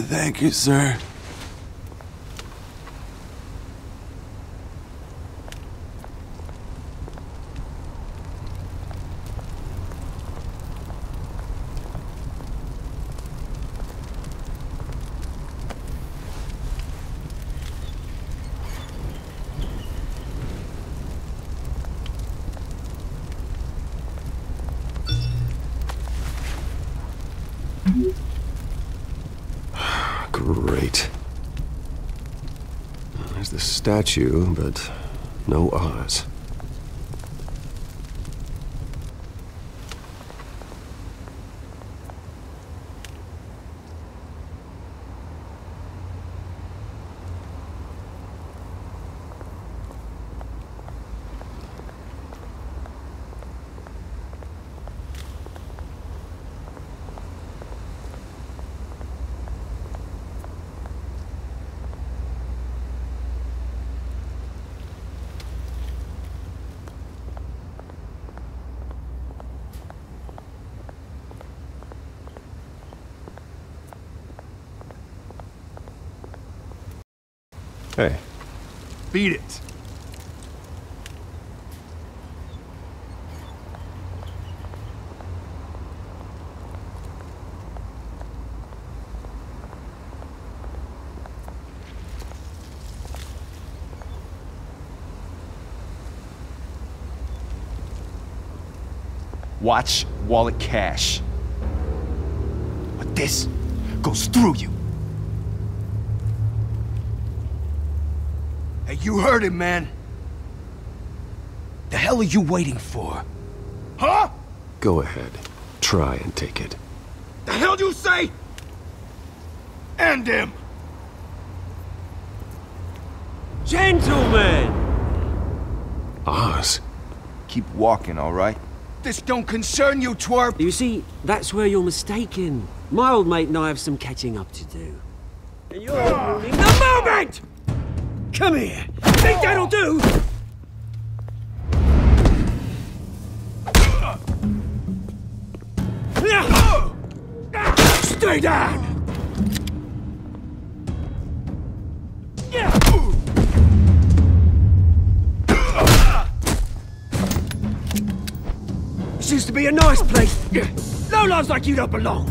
Thank you, sir. Great. There's the statue, but no Oz. Hey. Beat it. Watch wallet cash. But this goes through you. Hey, you heard him, man. The hell are you waiting for? Huh? Go ahead. Try and take it. The hell do you say? End him! Gentlemen! Oz? Keep walking, all right? This don't concern you, twerp! You see, that's where you're mistaken. My old mate and I have some catching up to do. And you're ruining the moment! Come here! Think that'll do? Stay down! This used to be a nice place. Lowlifes like you don't belong.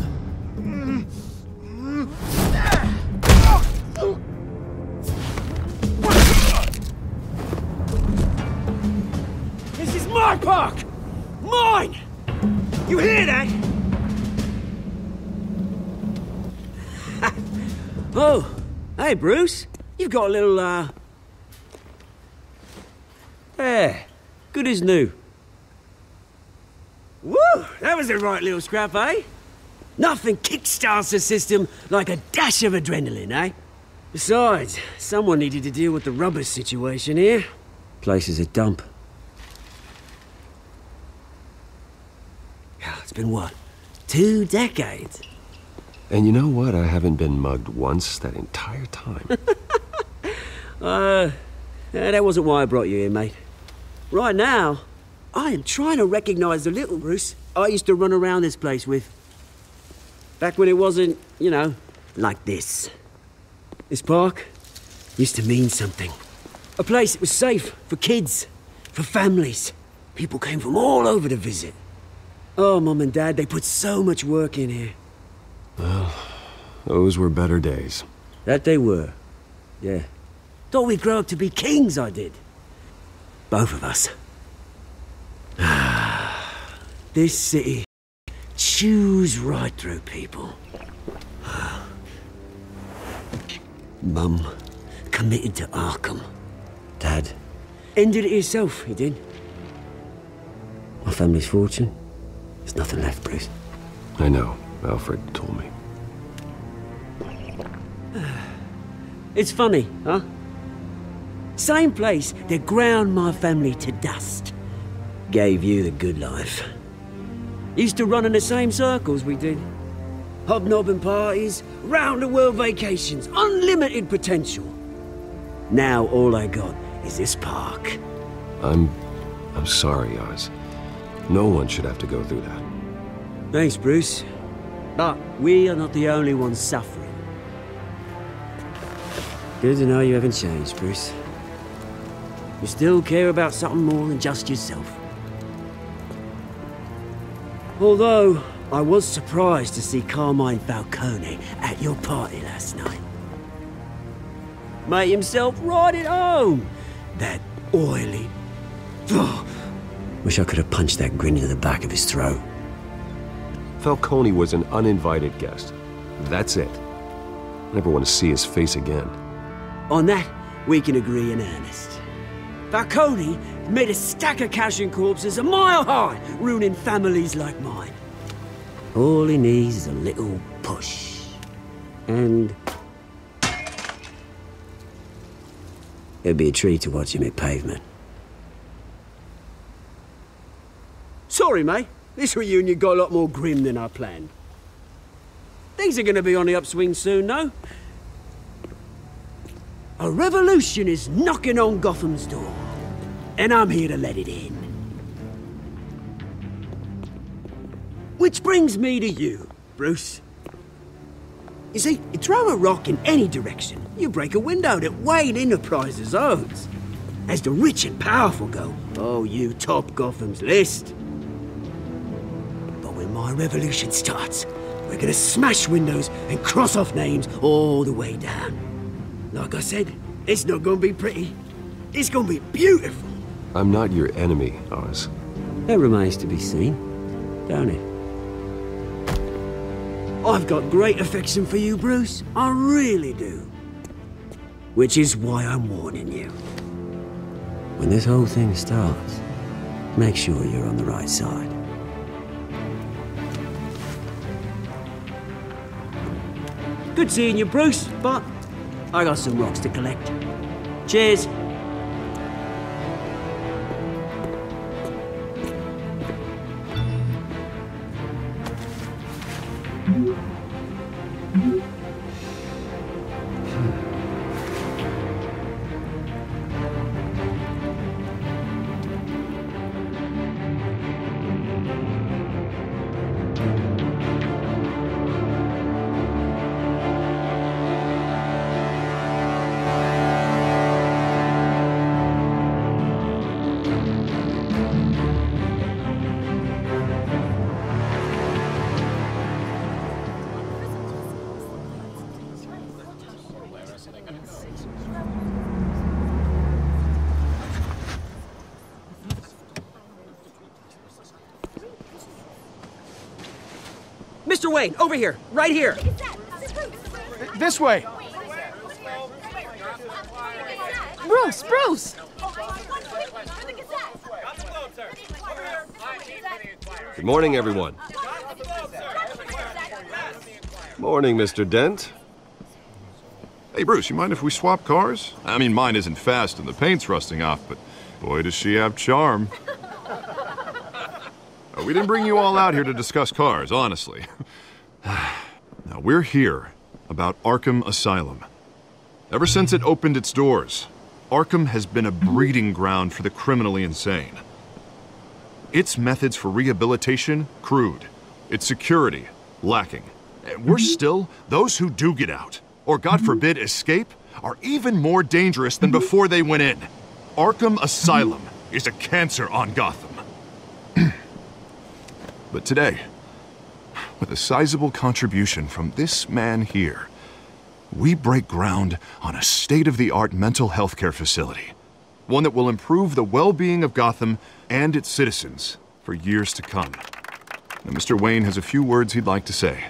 This is my park! Mine! You hear that? Oh, hey Bruce. You've got a little, there. Good as new. Woo! That was a right little scrap, eh? Nothing kickstarts the system like a dash of adrenaline, eh? Besides, someone needed to deal with the rubbish situation here. Place is a dump. It's been what? 2 decades? And you know what? I haven't been mugged once that entire time. That wasn't why I brought you here, mate. Right now, I am trying to recognize the little Bruce I used to run around this place with. Back when it wasn't, you know, like this. This park used to mean something. A place that was safe for kids, for families. People came from all over to visit. Oh, Mum and Dad, they put so much work in here. Well, those were better days. That they were. Yeah. Thought we'd grow up to be kings, I did. Both of us. This city chews right through people. Mum committed to Arkham. Dad ended it himself, he did. My family's fortune. There's nothing left, Bruce. I know. Alfred told me. It's funny, huh? Same place that ground my family to dust. Gave you the good life. Used to run in the same circles we did. Hobnobbing parties, round-the-world vacations, unlimited potential. Now all I got is this park. I'm sorry, Oz. No one should have to go through that. Thanks, Bruce. But we are not the only ones suffering. Good to know you haven't changed, Bruce. You still care about something more than just yourself. Although, I was surprised to see Carmine Falcone at your party last night. Made himself right at home. That oily... Ugh. Wish I could have punched that grin into the back of his throat. Falcone was an uninvited guest. That's it. Never want to see his face again. On that, we can agree in earnest. Falcone made a stack of cash and corpses a mile high, ruining families like mine. All he needs is a little push. And... it'd be a treat to watch him hit pavement. Sorry, mate. This reunion got a lot more grim than I planned. Things are gonna be on the upswing soon, no? A revolution is knocking on Gotham's door, and I'm here to let it in. Which brings me to you, Bruce. You see, you throw a rock in any direction, you break a window that Wayne Enterprises owns. As the rich and powerful go, oh, you top Gotham's list. But when my revolution starts, we're gonna smash windows and cross off names all the way down. Like I said, it's not gonna be pretty. It's gonna be beautiful. I'm not your enemy, Oz. That remains to be seen, don't it? I've got great affection for you, Bruce. I really do. Which is why I'm warning you. When this whole thing starts, make sure you're on the right side. Good seeing you, Bruce, but I got some rocks to collect. Cheers. Mr. Wayne, over here, right here. This way. Bruce! Good morning, everyone. Morning, Mr. Dent. Hey, Bruce, you mind if we swap cars? I mean, mine isn't fast and the paint's rusting off, but boy, does she have charm. We didn't bring you all out here to discuss cars, honestly. Now, we're here about Arkham Asylum. Ever since it opened its doors, Arkham has been a breeding ground for the criminally insane. Its methods for rehabilitation, crude. Its security, lacking. And worse still, those who do get out, or God forbid escape, are even more dangerous than before they went in. Arkham Asylum is a cancer on Gotham. But today, with a sizable contribution from this man here, we break ground on a state-of-the-art mental health care facility. One that will improve the well-being of Gotham and its citizens for years to come. Now, Mr. Wayne has a few words he'd like to say.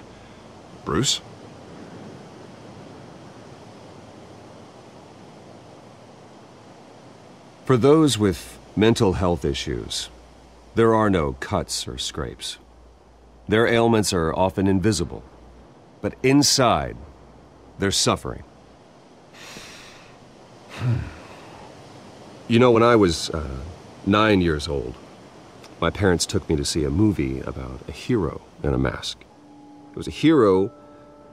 Bruce? For those with mental health issues, there are no cuts or scrapes. Their ailments are often invisible, but inside, they're suffering. You know, when I was 9 years old, my parents took me to see a movie about a hero in a mask. It was a hero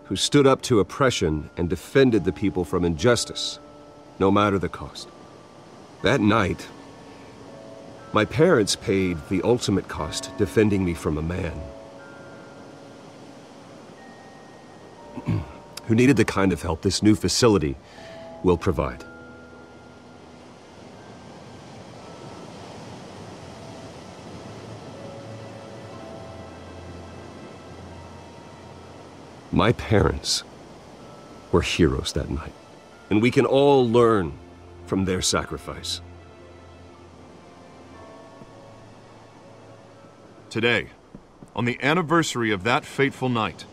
who stood up to oppression and defended the people from injustice, no matter the cost. That night, my parents paid the ultimate cost defending me from a man who needed the kind of help this new facility will provide. My parents were heroes that night, and we can all learn from their sacrifice. Today, on the anniversary of that fateful night,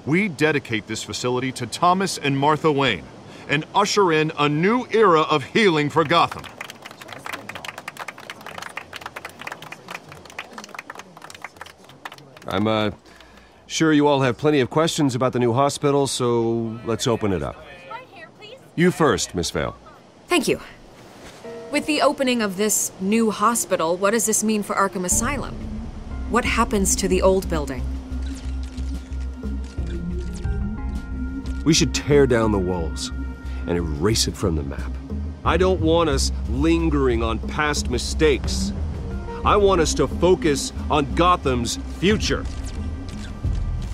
we dedicate this facility to Thomas and Martha Wayne and usher in a new era of healing for Gotham. I'm sure you all have plenty of questions about the new hospital, so let's open it up. You first, Miss Vale. Thank you. With the opening of this new hospital, what does this mean for Arkham Asylum? What happens to the old building? We should tear down the walls and erase it from the map. I don't want us lingering on past mistakes. I want us to focus on Gotham's future.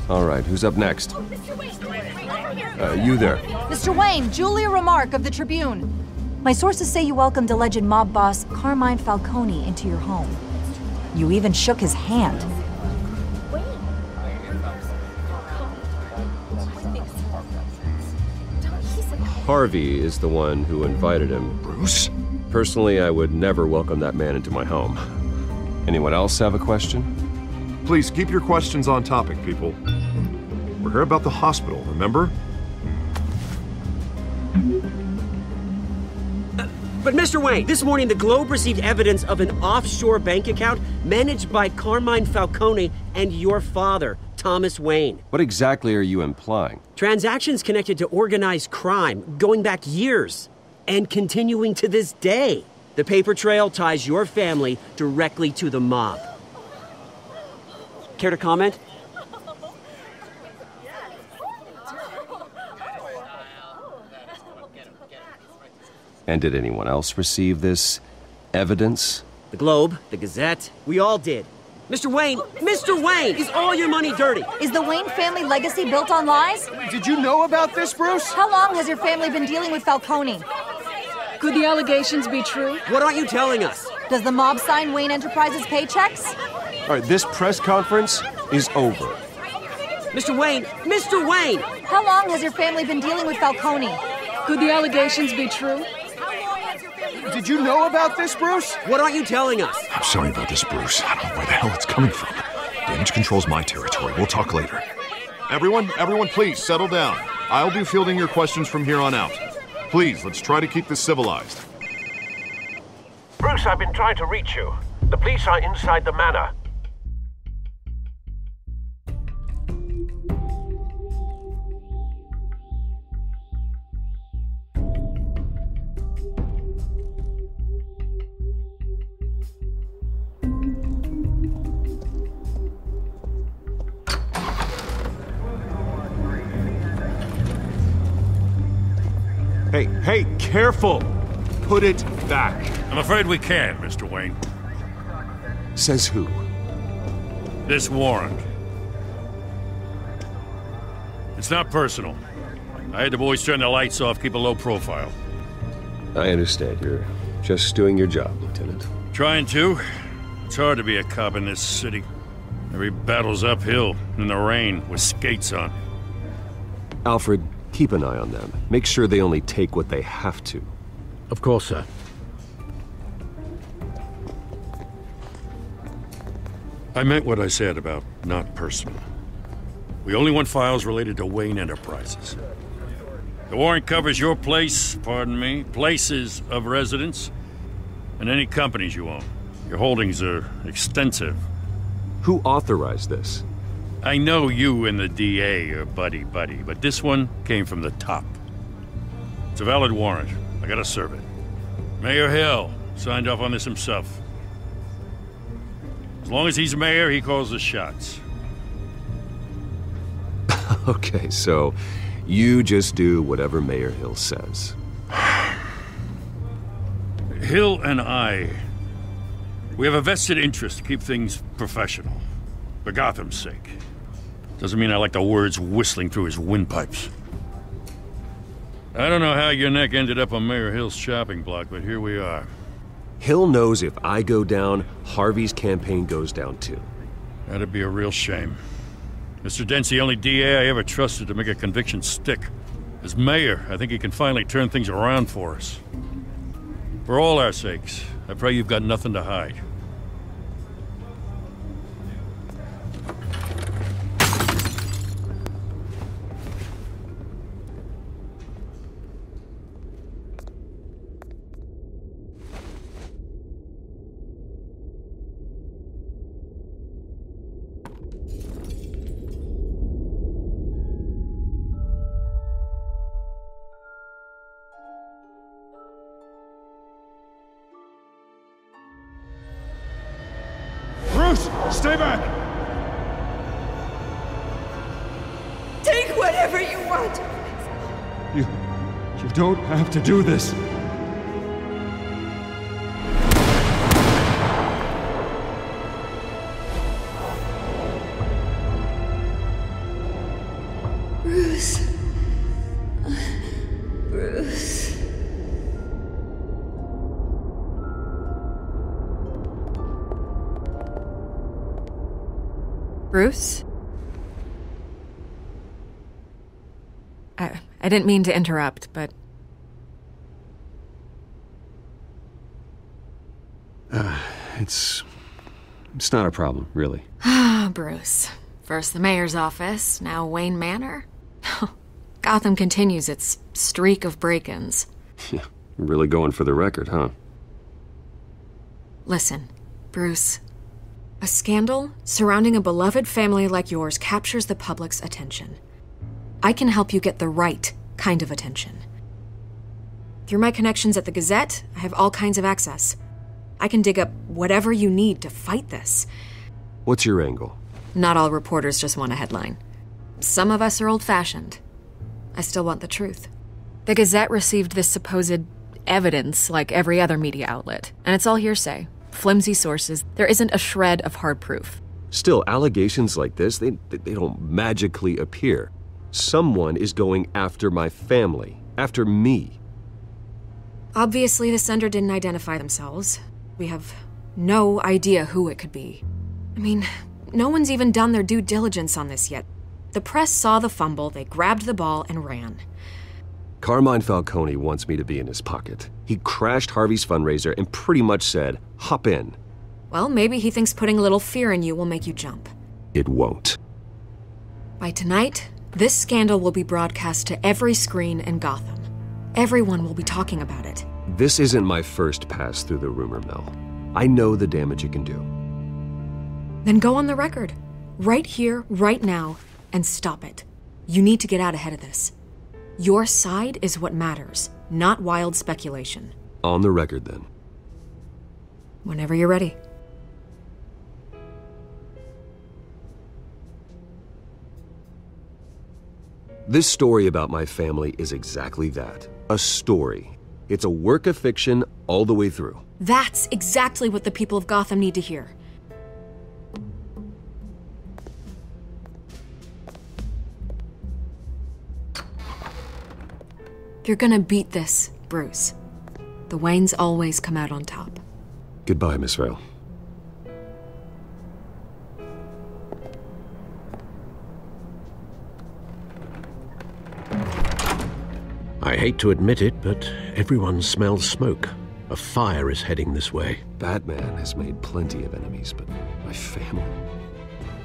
All right, who's up next? You there. Mr. Wayne, Julia Remark of the Tribune. My sources say you welcomed alleged mob boss Carmine Falcone into your home. You even shook his hand. Harvey is the one who invited him. Bruce? Personally, I would never welcome that man into my home. Anyone else have a question? Please keep your questions on topic, people. We're here about the hospital, remember? But Mr. Wayne, this morning the Globe received evidence of an offshore bank account managed by Carmine Falcone and your father, Thomas Wayne. What exactly are you implying? Transactions connected to organized crime going back years and continuing to this day. The paper trail ties your family directly to the mob. Care to comment? And did anyone else receive this evidence? The Globe, the Gazette, we all did. Mr. Wayne, is all your money dirty? Is the Wayne family legacy built on lies? Did you know about this, Bruce? How long has your family been dealing with Falcone? Could the allegations be true? What aren't you telling us? Does the mob sign Wayne Enterprises paychecks? All right, this press conference is over. Mr. Wayne! How long has your family been dealing with Falcone? Could the allegations be true? Did you know about this, Bruce? What aren't you telling us? I'm sorry about this, Bruce. I don't know where the hell it's coming from. Damage control's my territory. We'll talk later. Everyone, please, settle down. I'll be fielding your questions from here on out. Please, let's try to keep this civilized. Bruce, I've been trying to reach you. The police are inside the manor. Hey, careful! Put it back. I'm afraid we can't, Mr. Wayne. Says who? This warrant. It's not personal. I had the boys turn the lights off, keep a low profile. I understand. You're just doing your job, Lieutenant. Trying to. It's hard to be a cop in this city. Every battle's uphill, in the rain, with skates on. Alfred, keep an eye on them. Make sure they only take what they have to. Of course, sir. I meant what I said about not personal. We only want files related to Wayne Enterprises. The warrant covers your place, pardon me, places of residence, and any companies you own. Your holdings are extensive. Who authorized this? I know you and the DA are buddy-buddy, but this one came from the top. It's a valid warrant. I gotta serve it. Mayor Hill signed off on this himself. As long as he's mayor, he calls the shots. Okay, so you just do whatever Mayor Hill says. Hill and I, we have a vested interest to keep things professional. For Gotham's sake. Doesn't mean I like the words whistling through his windpipes. I don't know how your neck ended up on Mayor Hill's chopping block, but here we are. Hill knows if I go down, Harvey's campaign goes down too. That'd be a real shame. Mr. Dent's the only DA I ever trusted to make a conviction stick. As mayor, I think he can finally turn things around for us. For all our sakes, I pray you've got nothing to hide. Stay back! Take whatever you want! You don't have to do this. Bruce. Bruce. Bruce? I didn't mean to interrupt, but... It's not a problem, really. Ah, Bruce. First the mayor's office, now Wayne Manor. Gotham continues its streak of break-ins. Yeah, really going for the record, huh? Listen, Bruce. A scandal surrounding a beloved family like yours captures the public's attention. I can help you get the right kind of attention. Through my connections at the Gazette, I have all kinds of access. I can dig up whatever you need to fight this. What's your angle? Not all reporters just want a headline. Some of us are old-fashioned. I still want the truth. The Gazette received this supposed evidence like every other media outlet, and it's all hearsay. Flimsy sources. There isn't a shred of hard proof. Still, allegations like this, they don't magically appear. Someone is going after my family, after me. Obviously, the sender didn't identify themselves. We have no idea who it could be. I mean, no one's even done their due diligence on this yet. The press saw the fumble, they grabbed the ball and ran. Carmine Falcone wants me to be in his pocket. He crashed Harvey's fundraiser and pretty much said, hop in. Well, maybe he thinks putting a little fear in you will make you jump. It won't. By tonight, this scandal will be broadcast to every screen in Gotham. Everyone will be talking about it. This isn't my first pass through the rumor mill. I know the damage it can do. Then go on the record. Right here, right now, and stop it. You need to get out ahead of this. Your side is what matters, not wild speculation. On the record, then. Whenever you're ready. This story about my family is exactly that. A story. It's a work of fiction all the way through. That's exactly what the people of Gotham need to hear. You're gonna beat this, Bruce. The Waynes always come out on top. Goodbye, Miss Vale. I hate to admit it, but everyone smells smoke. A fire is heading this way. Batman has made plenty of enemies, but my family...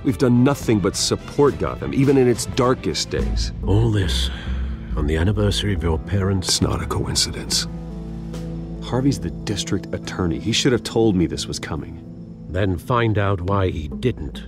We've done nothing but support Gotham, even in its darkest days. All this on the anniversary of your parents'... It's not a coincidence. Harvey's the district attorney. He should have told me this was coming. Then find out why he didn't.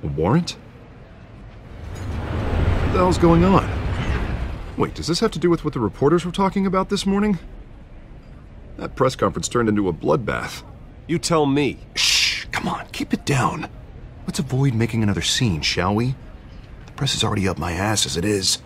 A warrant? What the hell's going on? Wait, does this have to do with what the reporters were talking about this morning? That press conference turned into a bloodbath. You tell me. Shh, come on, keep it down. Let's avoid making another scene, shall we? The press is already up my ass as it is.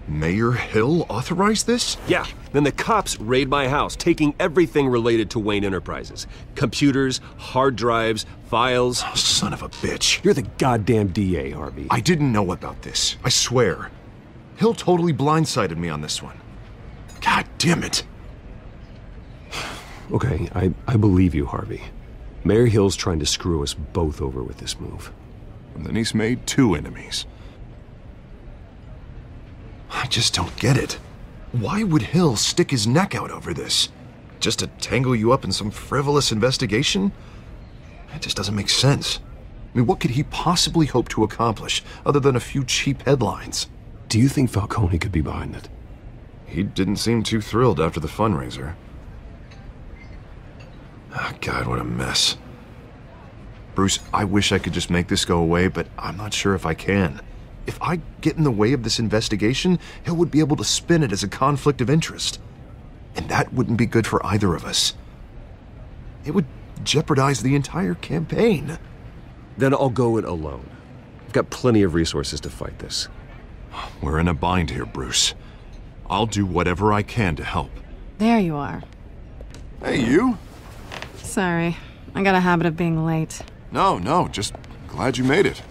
Mayor Hill authorized this? Yeah, then the cops raid my house, taking everything related to Wayne Enterprises. Computers, hard drives, files. Oh, son of a bitch. You're the goddamn DA, Harvey. I didn't know about this, I swear. Hill totally blindsided me on this one. God damn it. Okay, I believe you, Harvey. Mayor Hill's trying to screw us both over with this move. And then he's made 2 enemies. I just don't get it. Why would Hill stick his neck out over this? Just to tangle you up in some frivolous investigation? It just doesn't make sense. I mean, what could he possibly hope to accomplish other than a few cheap headlines? Do you think Falcone could be behind it? He didn't seem too thrilled after the fundraiser. Oh, God, what a mess. Bruce, I wish I could just make this go away, but I'm not sure if I can. If I get in the way of this investigation, Hill would be able to spin it as a conflict of interest. And that wouldn't be good for either of us. It would jeopardize the entire campaign. Then I'll go it alone. I've got plenty of resources to fight this. We're in a bind here, Bruce. I'll do whatever I can to help. There you are. Hey, you? Sorry, I got a habit of being late. No, just glad you made it.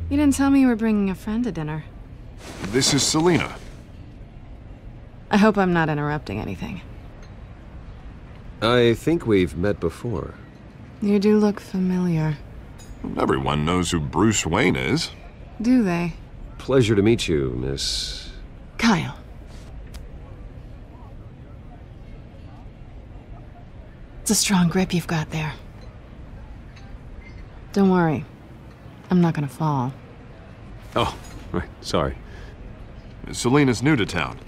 You didn't tell me you were bringing a friend to dinner. This is Selena. I hope I'm not interrupting anything. I think we've met before. You do look familiar. Everyone knows who Bruce Wayne is. Do they? Pleasure to meet you, Miss... Kyle. It's a strong grip you've got there. Don't worry. I'm not gonna fall. Oh, right, sorry. Selena's new to town.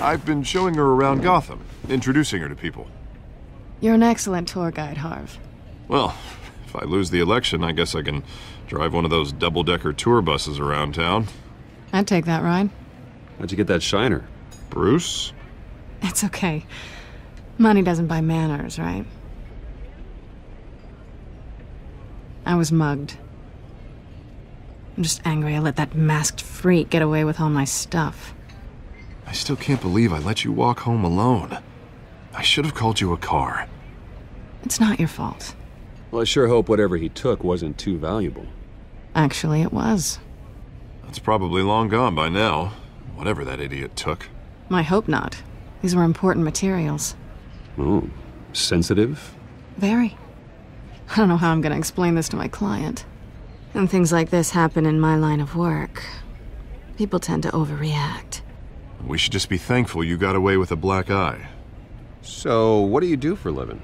I've been showing her around Gotham, introducing her to people. You're an excellent tour guide, Harv. Well, if I lose the election, I guess I can drive one of those double-decker tour buses around town. I'd take that ride. How'd you get that shiner? Bruce? It's okay. Money doesn't buy manners, right? I was mugged. I'm just angry I let that masked freak get away with all my stuff. I still can't believe I let you walk home alone. I should have called you a car. It's not your fault. Well, I sure hope whatever he took wasn't too valuable. Actually, it was. That's probably long gone by now, whatever that idiot took. I hope not. These were important materials. Ooh, sensitive? Very. I don't know how I'm gonna explain this to my client. When things like this happen in my line of work, people tend to overreact. We should just be thankful you got away with a black eye. So, what do you do for a living?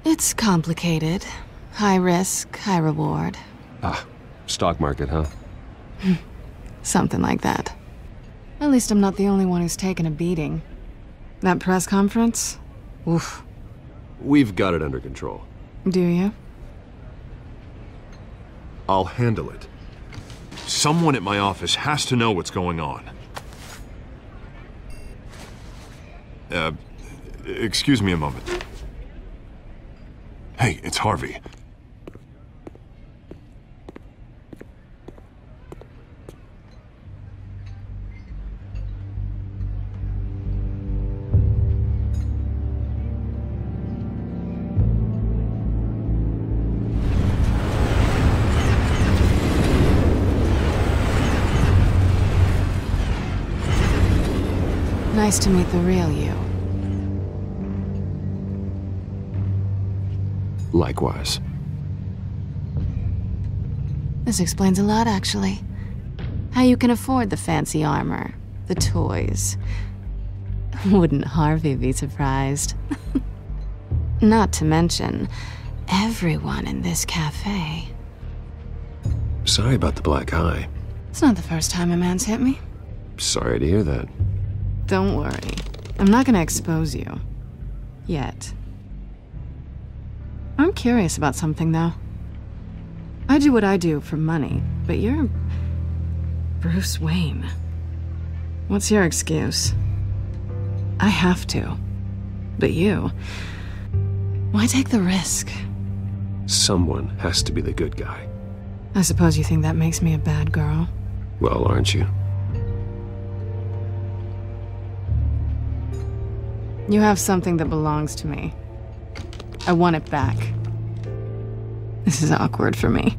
It's complicated. High risk, high reward. Ah, stock market, huh? Something like that. At least I'm not the only one who's taken a beating. That press conference? Oof. We've got it under control. Do you? I'll handle it. Someone at my office has to know what's going on. Excuse me a moment. Hey, it's Harvey. Nice to meet the real you. Likewise. This explains a lot, actually. How you can afford the fancy armor, the toys. Wouldn't Harvey be surprised? Not to mention, everyone in this cafe. Sorry about the black eye. It's not the first time a man's hit me. Sorry to hear that. Don't worry. I'm not gonna expose you. Yet. I'm curious about something, though. I do what I do for money, but you're... Bruce Wayne. What's your excuse? I have to. But you... Why take the risk? Someone has to be the good guy. I suppose you think that makes me a bad girl. Well, aren't you? You have something that belongs to me. I want it back. This is awkward for me.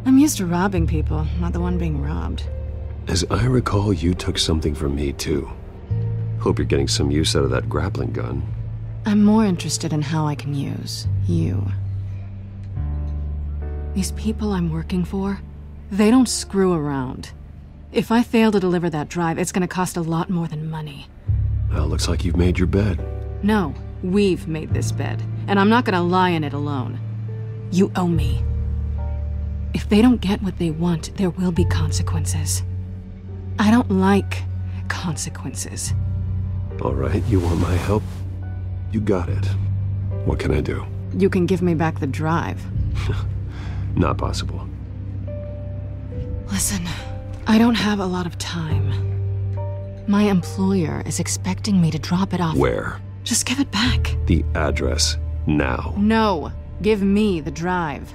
I'm used to robbing people, not the one being robbed. As I recall, you took something from me, too. Hope you're getting some use out of that grappling gun. I'm more interested in how I can use you. These people I'm working for, they don't screw around. If I fail to deliver that drive, it's gonna cost a lot more than money. Well, looks like you've made your bed. No, we've made this bed, and I'm not gonna lie in it alone. You owe me. If they don't get what they want, there will be consequences. I don't like consequences. All right, you want my help? You got it. What can I do? You can give me back the drive. Not possible. Listen, I don't have a lot of time. My employer is expecting me to drop it off. Where? Just give it back. The address, now. No, give me the drive.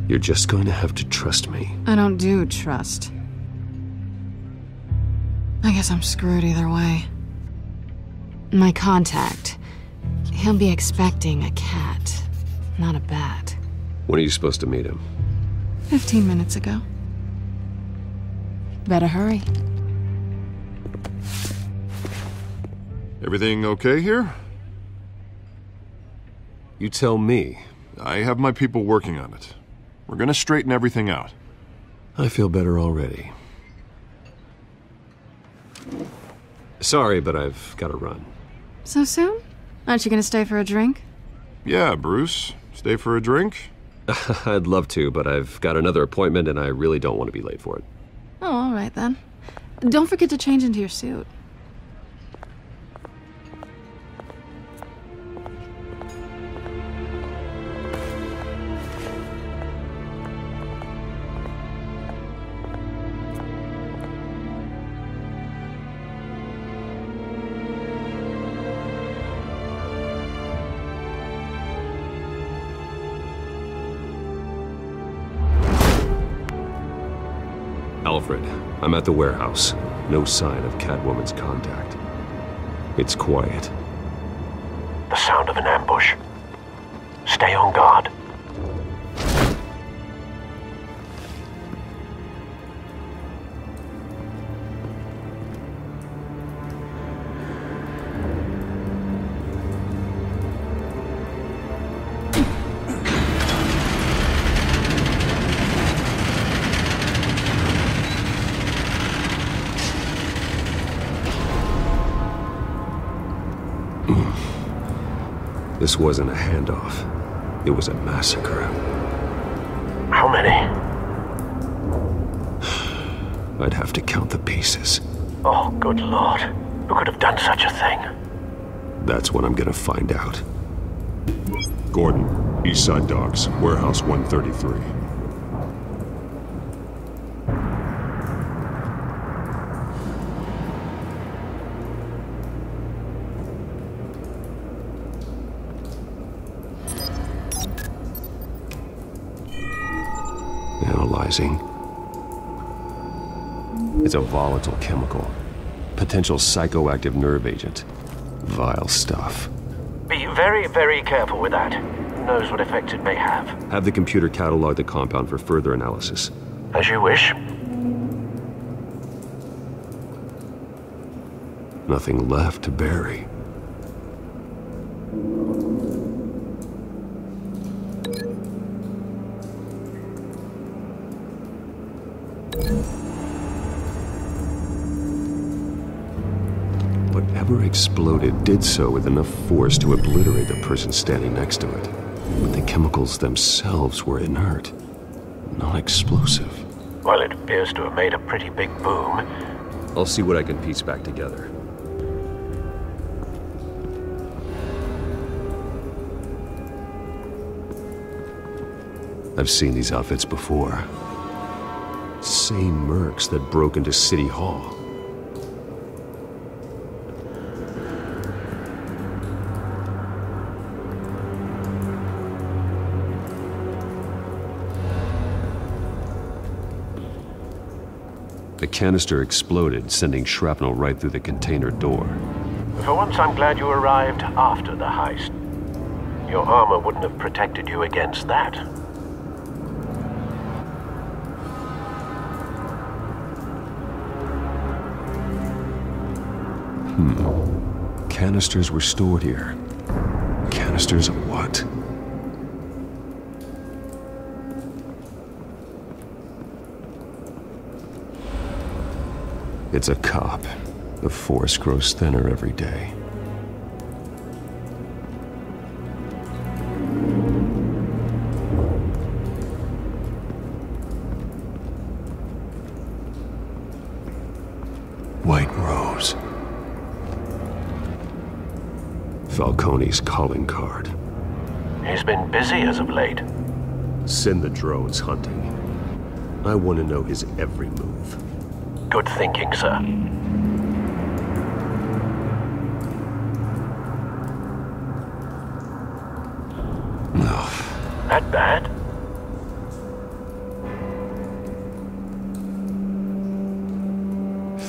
You're just going to have to trust me. I don't do trust. I guess I'm screwed either way. My contact, he'll be expecting a cat, not a bat. When are you supposed to meet him? 15 minutes ago. Better hurry. Everything okay here? You tell me. I have my people working on it. We're gonna straighten everything out. I feel better already. Sorry, but I've got to run. So soon? Aren't you gonna stay for a drink? Yeah, Bruce. Stay for a drink? I'd love to, but I've got another appointment and I really don't want to be late for it. Oh, all right then. Don't forget to change into your suit. Alfred, I'm at the warehouse. No sign of Catwoman's contact. It's quiet. The sound of an ambush. Stay on guard. This wasn't a handoff. It was a massacre. How many? I'd have to count the pieces. Oh, good Lord. Who could have done such a thing? That's what I'm gonna find out. Gordon, Eastside Docks, Warehouse 133. Analyzing. It's a volatile chemical. Potential psychoactive nerve agent. Vile stuff. Be very, very careful with that. Who knows what effect it may have. Have the computer catalog the compound for further analysis. As you wish. Nothing left to bury. Whatever exploded did so with enough force to obliterate the person standing next to it. But the chemicals themselves were inert, non-explosive. Well, it appears to have made a pretty big boom. I'll see what I can piece back together. I've seen these outfits before. Same mercs that broke into City Hall. The canister exploded, sending shrapnel right through the container door. For once, I'm glad you arrived after the heist. Your armor wouldn't have protected you against that. Canisters were stored here. Canisters of what? It's a cop. The force grows thinner every day. White Rose. Falcone's calling card. He's been busy as of late. Send the drones hunting. I want to know his every move. Good thinking, sir. That bad?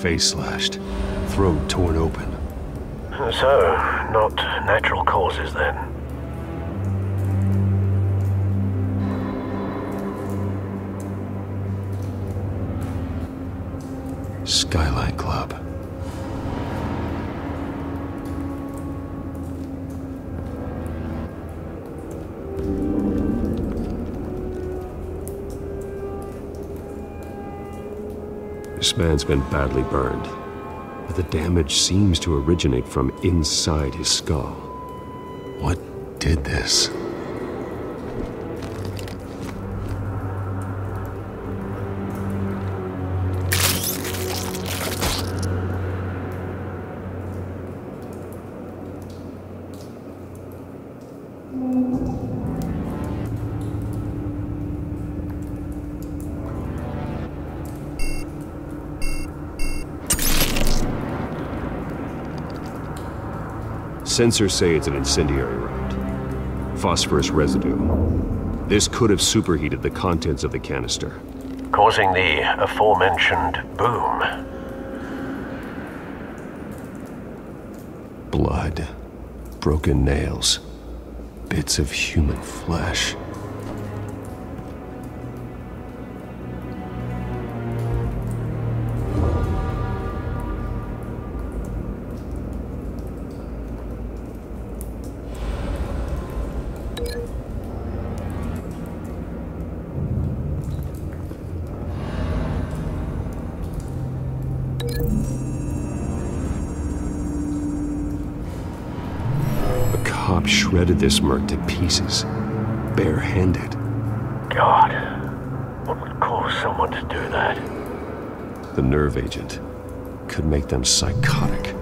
Face slashed, throat torn open. So, not natural causes then. Skyline Club. This man's been badly burned, but the damage seems to originate from inside his skull. What did this? Sensors say it's an incendiary round. Phosphorus residue. This could have superheated the contents of the canister, causing the aforementioned boom. Blood, broken nails, bits of human flesh. Shredded this merc to pieces, bare-handed. God, what would cause someone to do that? The nerve agent could make them psychotic.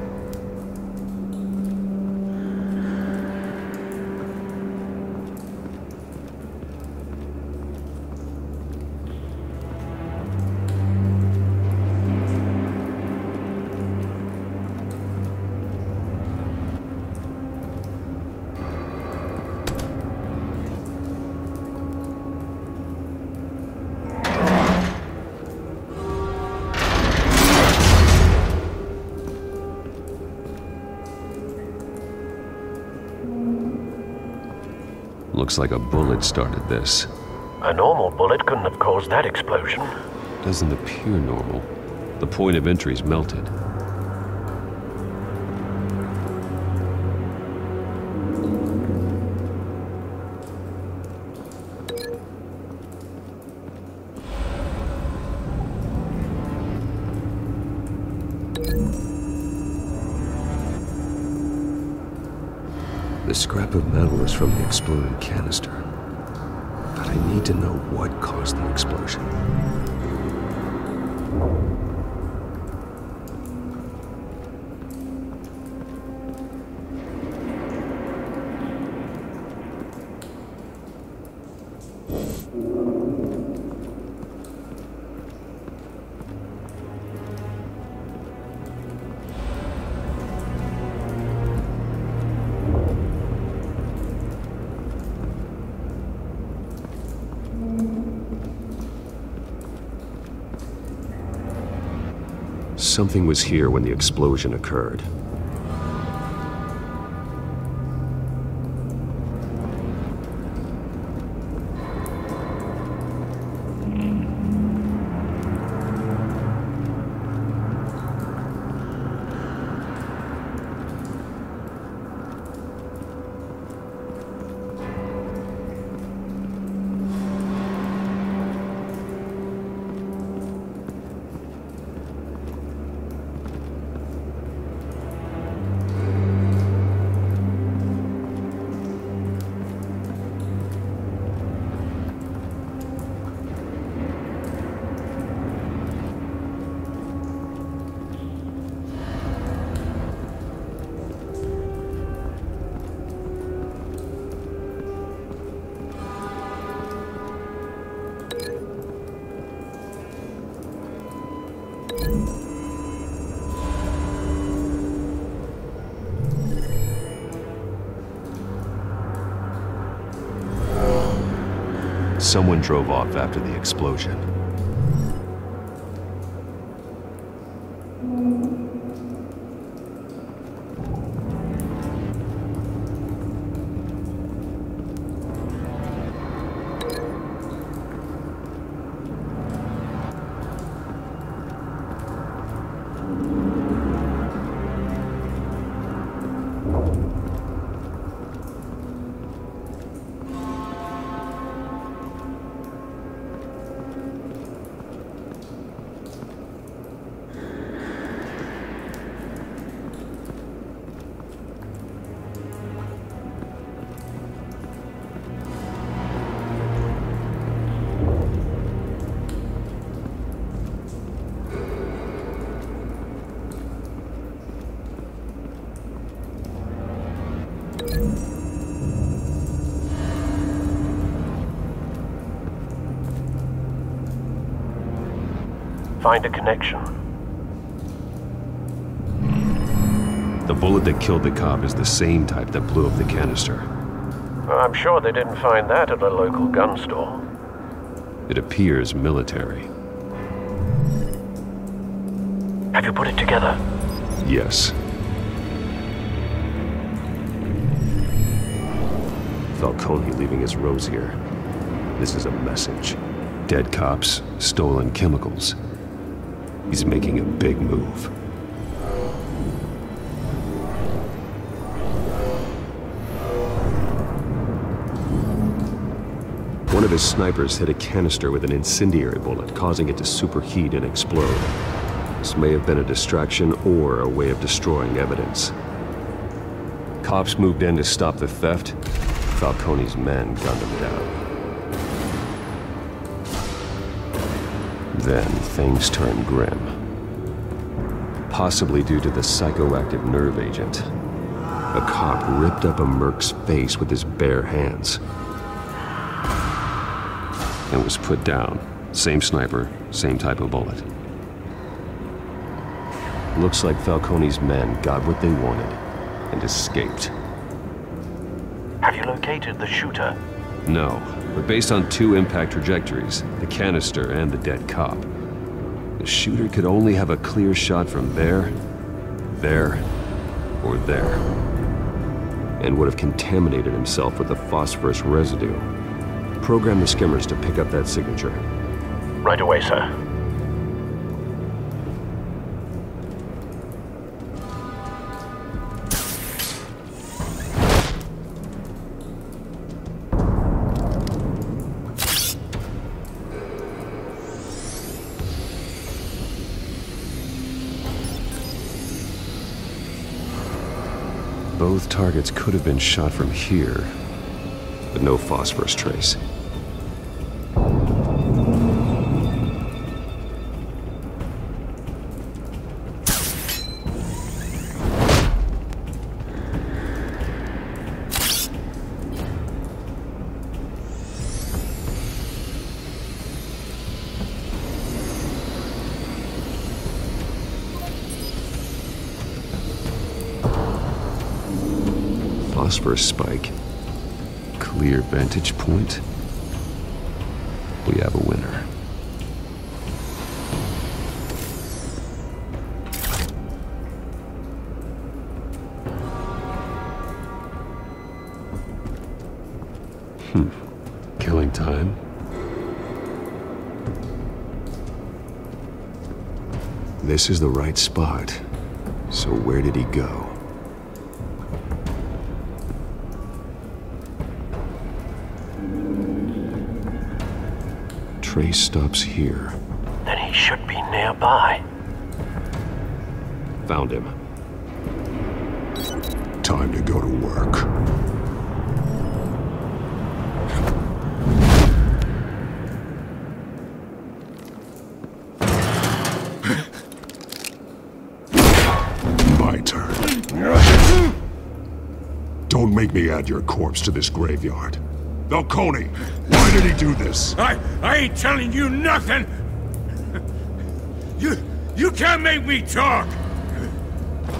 Looks like a bullet started this. A normal bullet couldn't have caused that explosion. Doesn't appear normal. The point of entry's melted. The scrap of metal is from the exploded canister. But I need to know what caused the explosion. Something was here when the explosion occurred. Someone drove off after the explosion. Find a connection. The bullet that killed the cop is the same type that blew up the canister. I'm sure they didn't find that at a local gun store. It appears military. Have you put it together? Yes. Falcone leaving his rose here. This is a message. Dead cops, stolen chemicals. He's making a big move. One of his snipers hit a canister with an incendiary bullet, causing it to superheat and explode. This may have been a distraction or a way of destroying evidence. Cops moved in to stop the theft. Falcone's men gunned him down. Then things turned grim. Possibly due to the psychoactive nerve agent. A cop ripped up a merc's face with his bare hands. And was put down. Same sniper, same type of bullet. Looks like Falcone's men got what they wanted and escaped. Have you located the shooter? No, but based on two impact trajectories, the canister and the dead cop, the shooter could only have a clear shot from there, or there, and would have contaminated himself with the phosphorus residue. Program the skimmers to pick up that signature. Right away, sir. Both targets could have been shot from here, but no phosphorus trace. Phosphorus spike. Clear vantage point. We have a winner. Killing time. This is the right spot. So where did he go? Trace stops here. Then he should be nearby. Found him. Time to go to work. My turn. Don't make me add your corpse to this graveyard. Falcone, why did he do this? I ain't telling you nothing! You can't make me talk!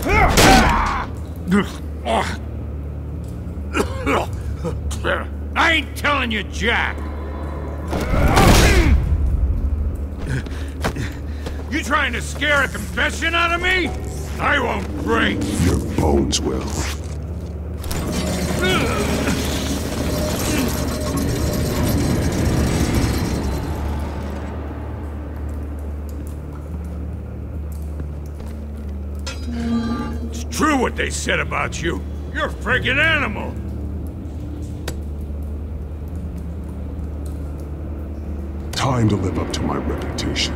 I ain't telling you jack! You trying to scare a confession out of me? I won't break! Your bones will. True what they said about you. You're a friggin' animal. Time to live up to my reputation.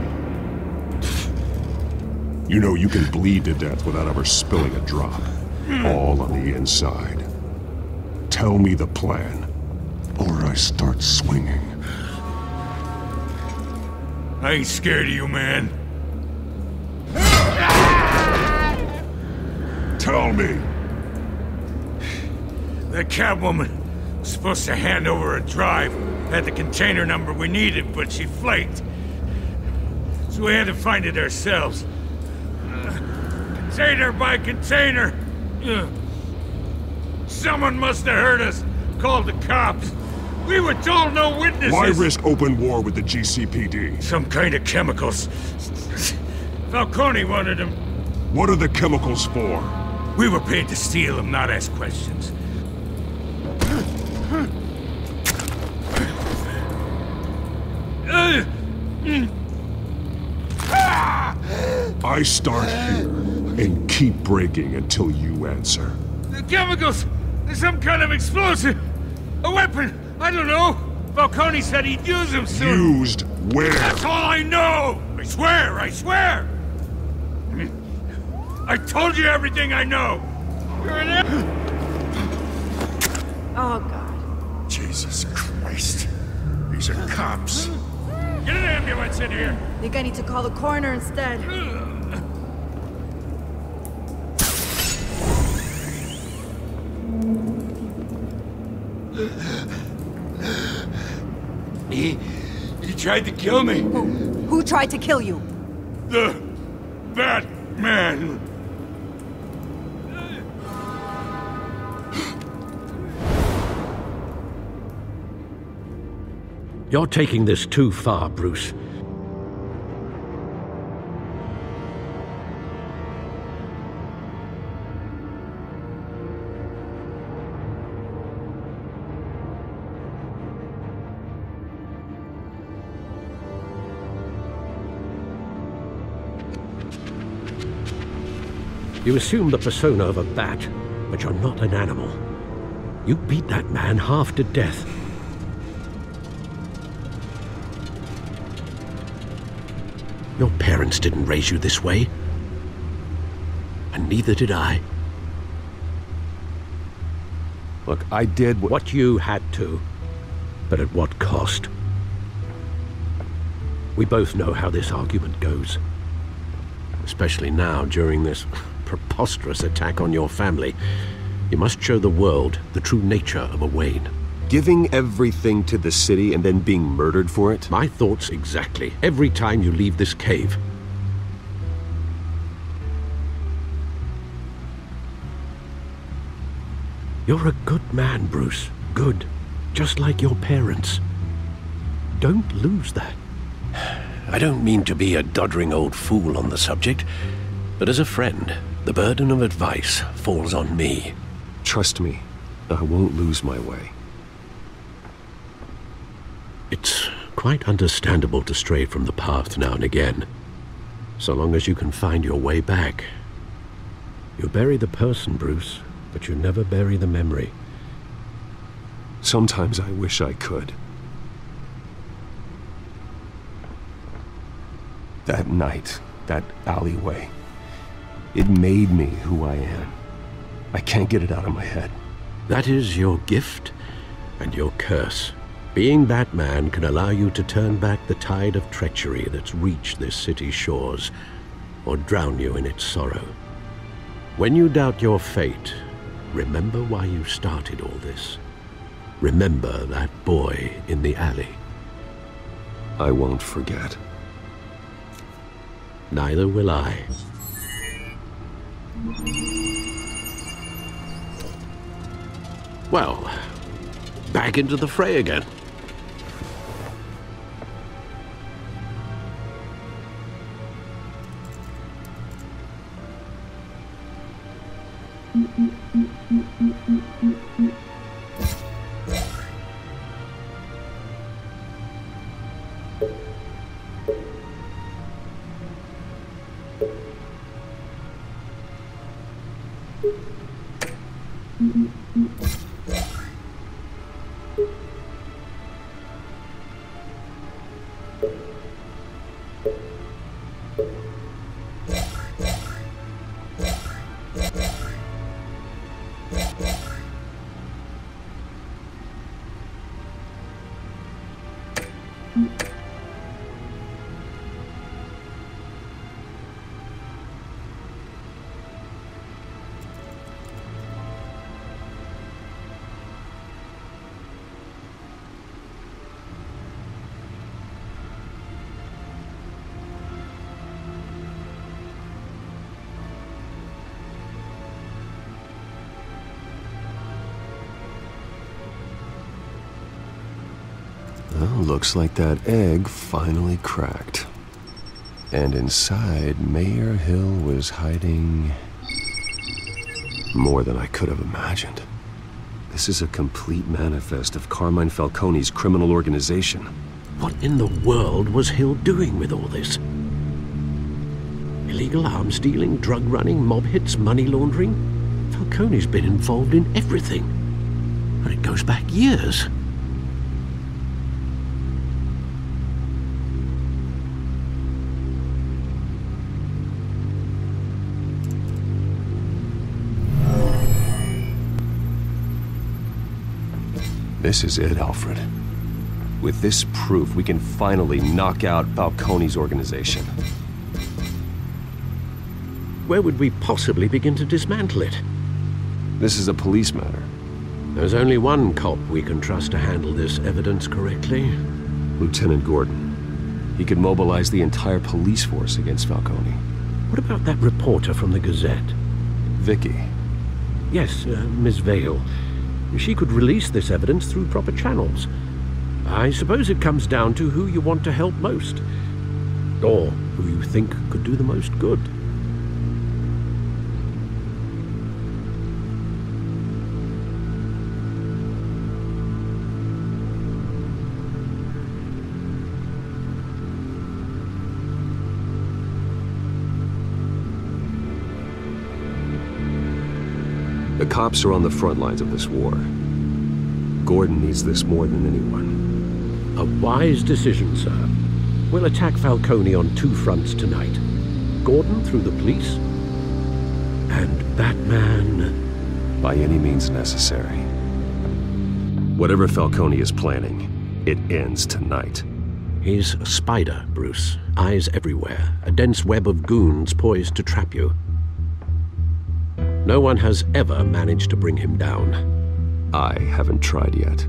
You know you can bleed to death without ever spilling a drop. All on the inside. Tell me the plan, or I start swinging. I ain't scared of you, man. Tell me! That Catwoman was supposed to hand over a drive. Had the container number we needed, but she flaked. So we had to find it ourselves. Container by container. Someone must have heard us. Called the cops. We were told no witnesses. Why risk open war with the GCPD? Some kind of chemicals. Falcone wanted them. What are the chemicals for? We were paid to steal them, not ask questions. I start here and keep breaking until you answer. The chemicals! There's some kind of explosive! A weapon! I don't know! Falcone said he'd use them soon! Used where? That's all I know! I swear! I swear! I told you everything I know! You're an Oh, God. Jesus Christ. These are cops. Get an ambulance in here! Think I need to call the coroner instead. He tried to kill me. Who tried to kill you? The Batman. You're taking this too far, Bruce. You assume the persona of a bat, but you're not an animal. You beat that man half to death. Your parents didn't raise you this way. And neither did I. Look, I did what you had to, but at what cost? We both know how this argument goes. Especially now, during this preposterous attack on your family. You must show the world the true nature of a Wayne. Giving everything to the city and then being murdered for it? My thoughts exactly. Every time you leave this cave. You're a good man, Bruce. Good. Just like your parents. Don't lose that. I don't mean to be a doddering old fool on the subject, but as a friend, the burden of advice falls on me. Trust me, I won't lose my way. It's quite understandable to stray from the path now and again, so long as you can find your way back. You bury the person, Bruce, but you never bury the memory. Sometimes I wish I could. That night, that alleyway, it made me who I am. I can't get it out of my head. That is your gift and your curse. Being Batman can allow you to turn back the tide of treachery that's reached this city's shores, or drown you in its sorrow. When you doubt your fate, remember why you started all this. Remember that boy in the alley. I won't forget. Neither will I. Well, back into the fray again. Well, looks like that egg finally cracked. And inside, Mayor Hill was hiding more than I could have imagined. This is a complete manifest of Carmine Falcone's criminal organization. What in the world was Hill doing with all this? Illegal arms dealing, drug running, mob hits, money laundering? Falcone's been involved in everything. And it goes back years. This is it, Alfred. With this proof, we can finally knock out Falcone's organization. Where would we possibly begin to dismantle it? This is a police matter. There's only one cop we can trust to handle this evidence correctly. Lieutenant Gordon. He could mobilize the entire police force against Falcone. What about that reporter from the Gazette? Vicky. Yes, Miss Vale. She could release this evidence through proper channels. I suppose it comes down to who you want to help most. Or who you think could do the most good. The cops are on the front lines of this war. Gordon needs this more than anyone. A wise decision, sir. We'll attack Falcone on two fronts tonight. Gordon through the police, and Batman... by any means necessary. Whatever Falcone is planning, it ends tonight. He's a spider, Bruce. Eyes everywhere. A dense web of goons poised to trap you. No one has ever managed to bring him down. I haven't tried yet.